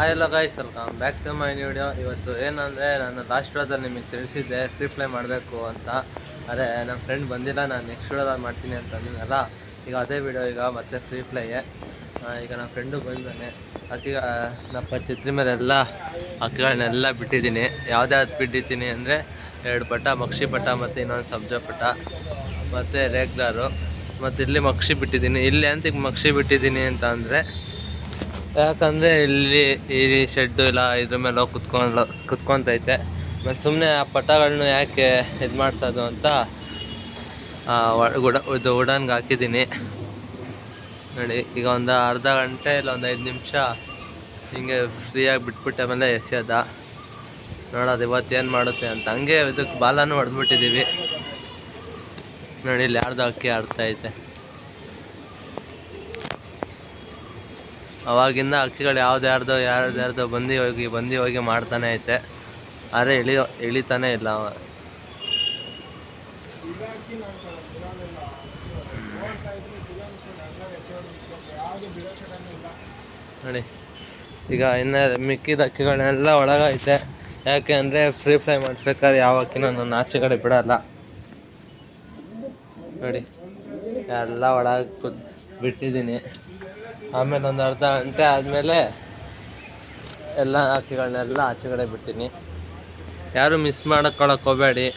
ಎಲ್ಲ guys, welcome back to my new video. ಇವತ್ತು ಏನಂದರೆ, ನಾನು ಲಾಸ್ಟ್ ವಿಡಿಯೋದಲ್ಲಿ ನಿಮಗೆ ತಿಳಿಸಿದ್ದೆ ಫ್ರೀ ಫ್ಲೈ ಮಾಡಬೇಕು ಅಂತ. ಅದೇ ನಮ್ಮ ಫ್ರೆಂಡ್ ಬಂದಿಲ್ಲ, ನಾನು ನೆಕ್ಸ್ಟ್ ವಿಡಿಯೋದಲ್ಲಿ ಮಾಡ್ತೀನಿ ಅಂತ ಅಂದಿದ್ದಲ್ಲ. ಈಗ ಅದೇ ವಿಡಿಯೋ ಈಗ ಮತ್ತೆ ಫ್ರೀ ಫ್ಲೈಯೇ. ಈಗ ನನ್ನ ಫ್ರೆಂಡು ಬಂದಾನೆ. ನಪ್ಪ ಛತ್ರಿ ಮೇಲೆಲ್ಲ ಅಕ್ಕಿಗಳನ್ನೆಲ್ಲ ಬಿಟ್ಟಿದ್ದೀನಿ. ಯಾವ್ದ್ಯಾವ್ದು ಬಿಟ್ಟಿದ್ದೀನಿ ಅಂದರೆ 2 ಪಟ ಮಕ್ಷಿ ಪಟ ಮತ್ತು ಇನ್ನೊಂದು ಸಬ್ಜಾ ಪಟ ಮತ್ತು ರೇಗ್ಲಾರು. ಮತ್ತು ಇಲ್ಲಿ ಮಕ್ಷಿ ಬಿಟ್ಟಿದ್ದೀನಿ. ಇಲ್ಲಿ ಅಂತ ಮಕ್ಷಿ ಬಿಟ್ಟಿದ್ದೀನಿ ಅಂತ ಅಂದರೆ, ಯಾಕಂದರೆ ಇಲ್ಲಿ ಈ ಶೆಡ್ಡು ಇಲ್ಲ, ಇದ್ರ ಮೇಲೆ ಹೋಗಿ ಕುತ್ಕೊತೈತೆ. ಮತ್ತು ಸುಮ್ಮನೆ ಆ ಪಟಗಳನ್ನ ಯಾಕೆ ಇದು ಮಾಡಿಸೋದು ಅಂತ ಇದು ವುಡನ್ಗೆ ಹಾಕಿದ್ದೀನಿ ನೋಡಿ. ಈಗ ಒಂದು ಅರ್ಧ ಗಂಟೆ ಇಲ್ಲ ಒಂದು 5 ನಿಮಿಷ ಹಿಂಗೆ ಫ್ರೀಯಾಗಿ ಬಿಟ್ಬಿಟ್ಟೆ ಮೇಲೆ ಎಸೆಯೋದ ನೋಡೋದು ಇವತ್ತೇನು ಮಾಡುತ್ತೆ ಅಂತ. ಹಂಗೆ ಇದಕ್ಕೆ ಬಾಲನೂ ಹೊಡೆದ್ಬಿಟ್ಟಿದ್ದೀವಿ ನೋಡಿ. ಇಲ್ಲಿ ಯಾರ್ದು ಅಕ್ಕಿ ಆಡ್ತೈತೆ. ಅವಾಗಿಂದ ಅಕ್ಕಿಗಳು ಯಾರ್ದು ಬಂದು ಹೋಗಿ ಮಾಡ್ತಾನೆ ಐತೆ. ಆದರೆ ಇಳಿತಾನೆ ಇಲ್ಲ ಅವ. ನೋಡಿ ಈಗ ಇನ್ನು ಮಿಕ್ಕಿದ ಅಕ್ಕಿಗಳನ್ನೆಲ್ಲ ಒಳಗೈತೆ. ಯಾಕೆ ಅಂದರೆ ಫ್ರೀ ಫ್ಲೈ ಮಾಡಿಸ್ಬೇಕಾದ್ರೆ ಯಾವ ಅಕ್ಕಿನ ನಾನು ಆಚೆ ಕಡೆ ಬಿಡಲ್ಲ ನೋಡಿ. ಎಲ್ಲ ಒಳಗೆ ಬಿಟ್ಟಿದ್ದೀನಿ. ಆಮೇಲೆ ಒಂದು ಅರ್ಧ ಗಂಟೆ ಆದಮೇಲೆ ಎಲ್ಲ ಅಕ್ಕಿಗಳನ್ನೆಲ್ಲ ಆಚೆ ಕಡೆ ಬಿಡ್ತೀನಿ. ಯಾರು ಮಿಸ್ ಮಾಡೋಕ್ಕೊಳಕ್ಕೆ ಹೋಗಬೇಡಿ,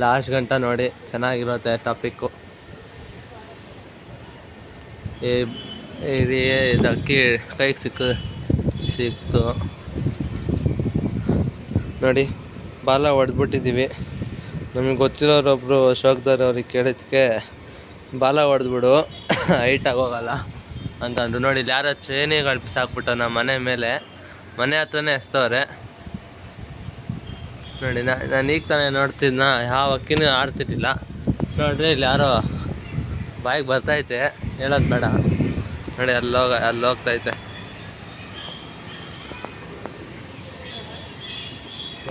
ಲಾಸ್ಟ್ ಗಂಟ ನೋಡಿ, ಚೆನ್ನಾಗಿರುತ್ತೆ ಟಾಪಿಕ್ಕು. ಇದು ಅಕ್ಕಿ ಕೈಗೆ ಸಿಕ್ತು ನೋಡಿ. ಬಾಲ ಹೊಡೆದ್ಬಿಟ್ಟಿದ್ದೀವಿ. ನಮಗೆ ಗೊತ್ತಿರೋರೊಬ್ಬರು ಶೋಕ್ದಾರ್ ಅವ್ರಿಗೆ ಕೇಳಿದ್ದಕ್ಕೆ ಬಾಲ ಹೊಡೆದ್ಬಿಡು ಹೈಟಾಗಿ ಹೋಗಲ್ಲ ಅಂತಂದ್ರು ನೋಡಿ. ಇಲ್ಲಿ ಯಾರೋ ಚೇನಿಗಳು ಬಿಸಾಕ್ಬಿಟ್ಟು ನಮ್ಮ ಮನೆ ಹತ್ರನೇ ಎಸ್ತವ್ರೆ ನೋಡಿ. ನಾನು ಈಗ ತಾನೇ ನೋಡ್ತಿದ್ನ, ಯಾವ ಅಕ್ಕಿನೂ ಆಡ್ತಿರ್ಲಿಲ್ಲ ನೋಡ್ರಿ. ಇಲ್ಲಿ ಯಾರೋ ಬಾಯಿಗೆ ಬರ್ತೈತೆ, ಹೇಳೋದು ಬೇಡ ನೋಡಿ. ಅಲ್ಲಿ ಹೋಗ್ತೈತೆ,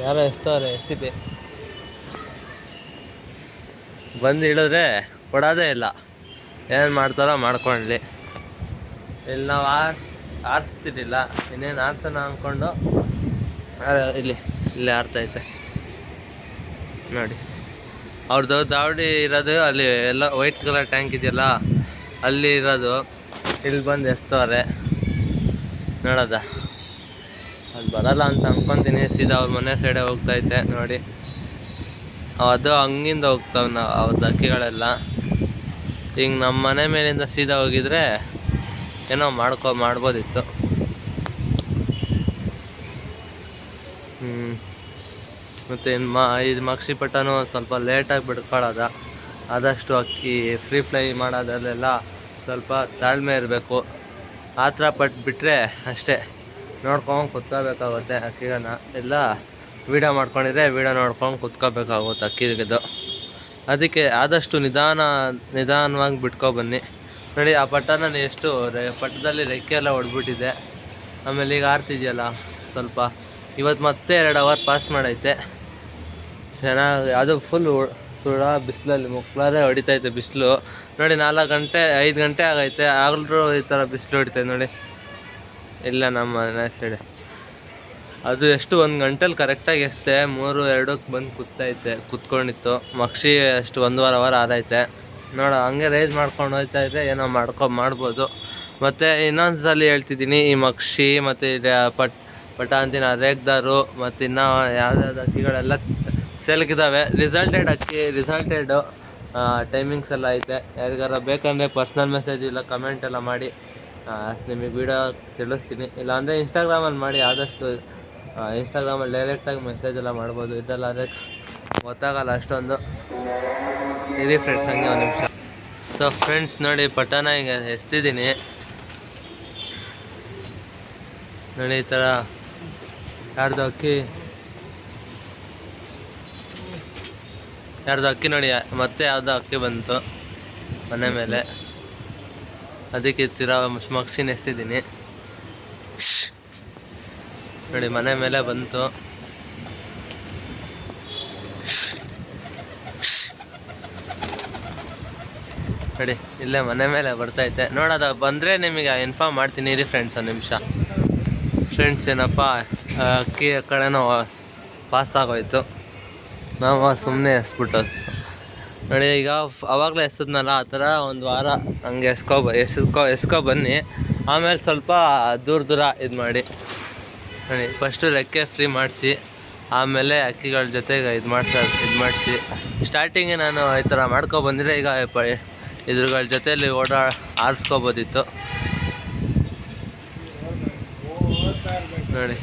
ಯಾರೋ ಎಸ್ತವ್ರೆ. ಎಸಿದೆ ಬಂದು ಹಿಡಿದ್ರೆ ಕೊಡೋದೇ ಇಲ್ಲ. ಏನು ಮಾಡ್ತಾರೋ ಮಾಡ್ಕೊಳ್ಳಿ. ಇಲ್ಲಿ ನಾವು ಆರಿಸ್ತಿರ್ಲಿಲ್ಲ, ಇನ್ನೇನು ಆರ್ಸೋಣ ಅಂದ್ಕೊಂಡು ಇಲ್ಲಿ ಆರ್ತೈತೆ ನೋಡಿ. ಅವ್ರದ್ದು ದಾವಡಿ ಇರೋದು ಅಲ್ಲಿ ಎಲ್ಲ ವೈಟ್ ಕಲರ್ ಟ್ಯಾಂಕ್ ಇದೆಯಲ್ಲ, ಅಲ್ಲಿ ಇರೋದು. ಇಲ್ಲಿ ಬಂದು ಎಸ್ತವ್ರೆ ನೋಡೋದ. ಅಲ್ಲಿ ಬರಲ್ಲ ಅಂತ ಅಂದ್ಕೊತೀನಿ. ಸೀದಾ ಅವ್ರ ಮನೆ ಸೈಡೇ ಹೋಗ್ತೈತೆ ನೋಡಿ. ಅದು ಹಂಗಿಂದ ಹೋಗ್ತಾವೆ ಅವ್ರದ್ದು ಅಕ್ಕಿಗಳೆಲ್ಲ. ಈಗ ನಮ್ಮ ಮನೆ ಮೇಲಿಂದ ಸೀದಾ ಹೋಗಿದ್ರೆ ಏನೋ ಮಾಡ್ಬೋದಿತ್ತು. ಮತ್ತು ಇದು ಮಕ್ಷಿ ಪಟ್ಟನೂ ಸ್ವಲ್ಪ ಲೇಟಾಗಿ ಬಿಡ್ಕೊಳ್ಳೋದ. ಆದಷ್ಟು ಅಕ್ಕಿ ಫ್ರೀ ಫ್ಲೈ ಮಾಡೋದಲ್ಲೆಲ್ಲ ಸ್ವಲ್ಪ ತಾಳ್ಮೆ ಇರಬೇಕು. ಆ ಥರ ಬಿಟ್ಟರೆ ಅಷ್ಟೇ, ನೋಡ್ಕೊಂಡು ಕುತ್ಕೋಬೇಕಾಗುತ್ತೆ ಅಕ್ಕಿಗಳನ್ನ. ಇಲ್ಲ ವೀಡಿಯೋ ಮಾಡ್ಕೊಂಡಿದ್ರೆ ವೀಡಿಯೋ ನೋಡ್ಕೊಂಡು ಕುತ್ಕೋಬೇಕಾಗುತ್ತೆ ಅಕ್ಕಿದು. ಅದಕ್ಕೆ ಆದಷ್ಟು ನಿಧಾನವಾಗಿ ಬಿಟ್ಕೊಬನ್ನಿ ನೋಡಿ. ಆ ಪಟ್ಟನ ಎಷ್ಟು ಪಟ್ಟದಲ್ಲಿ ರೆಕ್ಕೆ ಎಲ್ಲ ಹೊಡೆದ್ಬಿಟ್ಟಿದೆ. ಆಮೇಲೆ ಈಗ ಆರ್ತಿದೆಯಲ್ಲ ಸ್ವಲ್ಪ. ಇವತ್ತು ಮತ್ತೆ 2 ಅವರ್ ಪಾಸ್ ಮಾಡೈತೆ ಚೆನ್ನಾಗಿ. ಅದು ಫುಲ್ ಬಿಸಿಲಲ್ಲಿ ಮುಕ್ಳಾರೆ ಹೊಡಿತೈತೆ ಬಿಸಿಲು ನೋಡಿ. 4 ಗಂಟೆ 5 ಗಂಟೆ ಆಗೈತೆ, ಆದರೂ ಈ ಥರ ಬಿಸಿಲು ಹೊಡಿತೈತೆ ನೋಡಿ. ಇಲ್ಲ ನಮ್ಮ ಮನೆ ಸೈಡೆ ಅದು ಎಷ್ಟು 1 ಗಂಟೆಲಿ ಕರೆಕ್ಟಾಗಿ ಎಸ್ತೆ 3:02ಕ್ಕೆ ಬಂದು ಕುತ್ಕೊಂಡಿತ್ತು. ಮಕ್ಷಿ ಅಷ್ಟು 1.5 ಅವರ್ ಆರೈತೆ ನೋಡ. ಹಂಗೆ ರೈಸ್ ಮಾಡ್ಕೊಂಡು ಹೋಗ್ತಾಯಿದ್ರೆ ಏನೋ ಮಾಡ್ಬೋದು. ಮತ್ತು ಇನ್ನೊಂದು ಸಲ ಹೇಳ್ತಿದ್ದೀನಿ, ಈ ಮಕ್ಷಿ ಮತ್ತು ಪಟ ಅಂತೀನಿ, ರೇಗ್ದಾರು ಮತ್ತು ಇನ್ನೂ ಯಾವ್ದಾವ್ದು ಅಕ್ಕಿಗಳೆಲ್ಲ ಸೇಲ್ಗಿದ್ದಾವೆ. ರಿಸಲ್ಟೆಡು ಟೈಮಿಂಗ್ಸ್ ಎಲ್ಲ ಐತೆ. ಯಾರಿಗಾರ ಬೇಕಂದರೆ ಪರ್ಸ್ನಲ್ ಮೆಸೇಜ್ ಇಲ್ಲ ಕಮೆಂಟ್ ಎಲ್ಲ ಮಾಡಿ, ನಿಮಗೆ ವೀಡಿಯೋ ತಿಳಿಸ್ತೀನಿ. ಇಲ್ಲಾಂದರೆ ಇನ್ಸ್ಟಾಗ್ರಾಮಲ್ಲಿ ಮಾಡಿ. ಆದಷ್ಟು ಇನ್ಸ್ಟಾಗ್ರಾಮಲ್ಲಿ ಡೈರೆಕ್ಟಾಗಿ ಮೆಸೇಜ್ ಎಲ್ಲ ಮಾಡ್ಬೋದು. ಇದೆಲ್ಲಾದರೆ ಗೊತ್ತಾಗಲ್ಲ ಅಷ್ಟೊಂದು. ಇರಿ ಫ್ರೆಂಡ್ಸ್, ಹಂಗೆ 1 ನಿಮಿಷ. ಸೊ ಫ್ರೆಂಡ್ಸ್ ನೋಡಿ, ಪಟಾನ ಈಗ ಎಸ್ತಿದ್ದೀನಿ ನೋಡಿ. ಈ ಥರ ಯಾರ್ದು ಅಕ್ಕಿ ನೋಡಿ. ಮತ್ತೆ ಯಾವುದೋ ಅಕ್ಕಿ ಬಂತು ಮನೆ ಮೇಲೆ, ಅದಕ್ಕೆ ಮಕ್ಷಿನ ಎಸ್ತಿದ್ದೀನಿ ನೋಡಿ. ಮನೆ ಮೇಲೆ ಬಂತು ನೋಡಿ. ಇಲ್ಲೇ ಮನೆ ಮೇಲೆ ಬರ್ತೈತೆ ನೋಡೋದು. ಬಂದರೆ ನಿಮಗೆ ಇನ್ಫಾರ್ಮ್ ಮಾಡ್ತೀನಿ. ಇರಿ ಫ್ರೆಂಡ್ಸ್ 1 ನಿಮಿಷ. ಫ್ರೆಂಡ್ಸ್ ಏನಪ್ಪ ಅಕ್ಕಿ ಆ ಕಡೆನೋ ಪಾಸ್ ಆಗೋಯ್ತು, ನಾವು ಸುಮ್ಮನೆ ಎಸ್ಬಿಟ್ಟು ನೋಡಿ. ಈಗ ಅವಾಗಲೇ ಎಸೆದ್ನಲ್ಲ ಆ ಥರ ಒಂದು ವಾರ ಹಂಗೆ ಎಸ್ಕೊ ಬನ್ನಿ. ಆಮೇಲೆ ಸ್ವಲ್ಪ ದೂರ ಇದು ಮಾಡಿ ನೋಡಿ. ಫಸ್ಟು ರೆಕ್ಕೆ ಫ್ರೀ ಮಾಡಿಸಿ, ಆಮೇಲೆ ಅಕ್ಕಿಗಳ ಜೊತೆಗೆ ಇದು ಮಾಡಿಸಿ. ಸ್ಟಾರ್ಟಿಂಗೆ ನಾನು ಈ ಥರ ಮಾಡ್ಕೊಬಂದರೆ ಈಗ ಇದ್ರಗಳ ಜೊತೆಯಲ್ಲಿ ಆರಿಸ್ಕೋಬೋದಿತ್ತು ನೋಡಿ.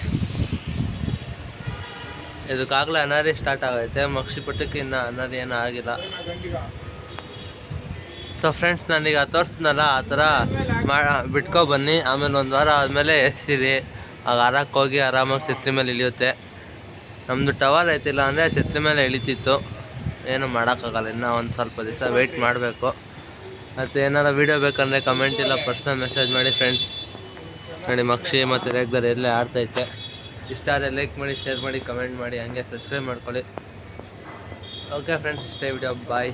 ಇದಕ್ಕಾಗಲೇ ಅನಾರಿ ಸ್ಟಾರ್ಟ್ ಆಗೈತೆ, ಮಕ್ಷಿಪಟ್ಟಕ್ಕೆ ಇನ್ನು ಅನಾರಿ ಏನೂ ಆಗಿಲ್ಲ. ಸೊ ಫ್ರೆಂಡ್ಸ್, ನಾನೀಗ ತೋರಿಸ್ನಲ್ಲ ಆ ಥರ ಬಿಟ್ಕೊಬನ್ನಿ. ಆಮೇಲೆ ಒಂದು ವಾರ ಆದಮೇಲೆ ಎಸಿರಿ, ಆಗ ಆರಕ್ಕೆ ಹೋಗಿ ಆರಾಮಾಗಿ ಛತ್ರಿ ಮೇಲೆ ಇಳಿಯುತ್ತೆ. ನಮ್ಮದು ಟವರ್ ಐತಿಲ್ಲ ಅಂದರೆ ಛತ್ರಿ ಮೇಲೆ ಇಳಿತಿತ್ತು. ಏನು ಮಾಡೋಕ್ಕಾಗಲ್ಲ, ಇನ್ನೂ ಒಂದು ಸ್ವಲ್ಪ ದಿವಸ ವೆಯ್ಟ್ ಮಾಡಬೇಕು. ಮತ್ತು ಏನಾರು ವೀಡಿಯೋ ಬೇಕಂದರೆ ಕಮೆಂಟ್ ಇಲ್ಲ ಪರ್ಸ್ನಲ್ ಮೆಸೇಜ್ ಮಾಡಿ ಫ್ರೆಂಡ್ಸ್. ನೋಡಿ ಮಕ್ಷಿ ಮತ್ತು ರೇಗ್ದರ್ ಎಲ್ಲೇ ಆಡ್ತೈತೆ. ಇಷ್ಟ ಆದರೆ ಲೈಕ್ ಮಾಡಿ, ಶೇರ್ ಮಾಡಿ, ಕಮೆಂಟ್ ಮಾಡಿ, ಹಂಗೆ ಸಬ್ಸ್ಕ್ರೈಬ್ ಮಾಡ್ಕೊಳ್ಳಿ. ಓಕೆ ಫ್ರೆಂಡ್ಸ್, ಇಷ್ಟೇ ವಿಡಿಯೋ, ಬಾಯ್.